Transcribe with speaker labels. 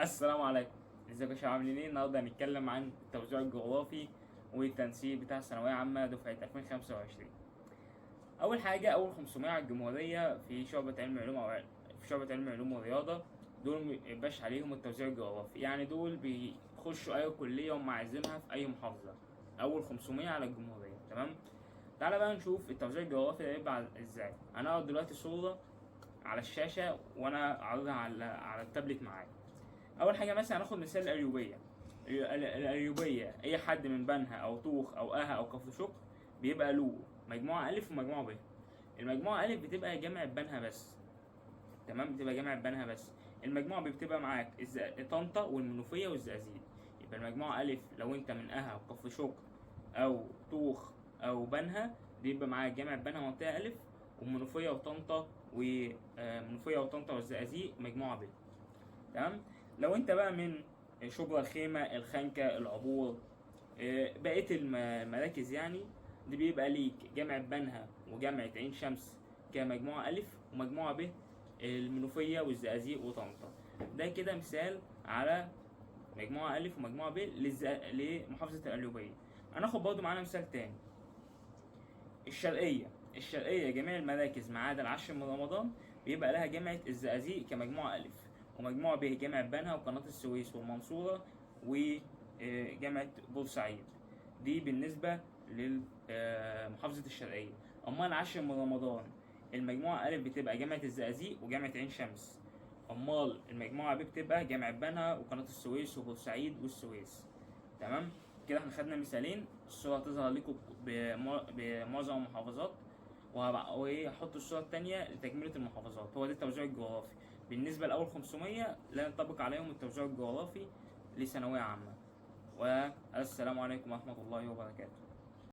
Speaker 1: السلام عليكم. ازيكم يا شباب، عاملين ايه؟ النهارده هنتكلم عن التوزيع الجغرافي والتنسيق بتاع الثانويه عامه دفعه 2025. اول حاجه، اول 500 على الجمهوريه في شعبه علم علوم في شعبه علم علوم ورياضه، دول مبيبقاش عليهم التوزيع الجغرافي، يعني دول بيخشوا اي كليه هم عايزينها في اي محافظه. اول 500 على الجمهوريه، تمام. تعالى بقى نشوف التوزيع الجغرافي ده هيبقى ازاي. هنقعد دلوقتي صوره على الشاشه وانا عارضها على التابلت معايا. اول حاجه مثلا هناخد مثال القليوبيه. القليوبيه اي حد من بنها او طوخ او اها او كفر شكر بيبقى له مجموعه الف ومجموعه ب. المجموعه الف بتبقى جامعه بنها بس، تمام، بتبقى جامعه بنها بس. المجموعه ب بتبقى معاك طنطا والمنوفيه والزقازيق. يبقى المجموعه الف لو انت من اها او كفر شكر او طوخ او بنها، بيبقى معاك جامعه بنها منطقه الف، ومنوفيه وطنطا ومنوفيه وطنطا والزقازيق مجموعه ب، تمام. لو انت بقى من شبرا الخيمة الخنكة العبور، بقية المراكز يعني، دي بيبقى ليك جامعة بنها وجامعة عين شمس كمجموعة ألف، ومجموعة ب المنوفية والزقازيق وطنطا. ده كده مثال على مجموعة ألف ومجموعة ب لمحافظة القليوبية. هناخد برضه معانا مثال تاني. الشرقية جميع المراكز ما عدا العاشر من رمضان بيبقى لها جامعة الزقازيق كمجموعة ألف، ومجموعة ب جامعة بنها وقناة السويس والمنصورة وجامعة بورسعيد. دي بالنسبة لمحافظة الشرقية. أما العاشر من رمضان، المجموعة ألف بتبقى جامعة الزقازيق وجامعة عين شمس. أمال المجموعة ب بتبقى جامعة بنها وقناة السويس وبورسعيد والسويس، تمام. كده احنا خدنا مثالين. الصورة هتظهر لكم بمعظم المحافظات، وهحط الصورة التانية لتكملة المحافظات. هو ده التوزيع الجغرافي. بالنسبة لأول 500 لا ينطبق عليهم التوزيع الجغرافي لثانوية عامة. والسلام عليكم ورحمة الله وبركاته.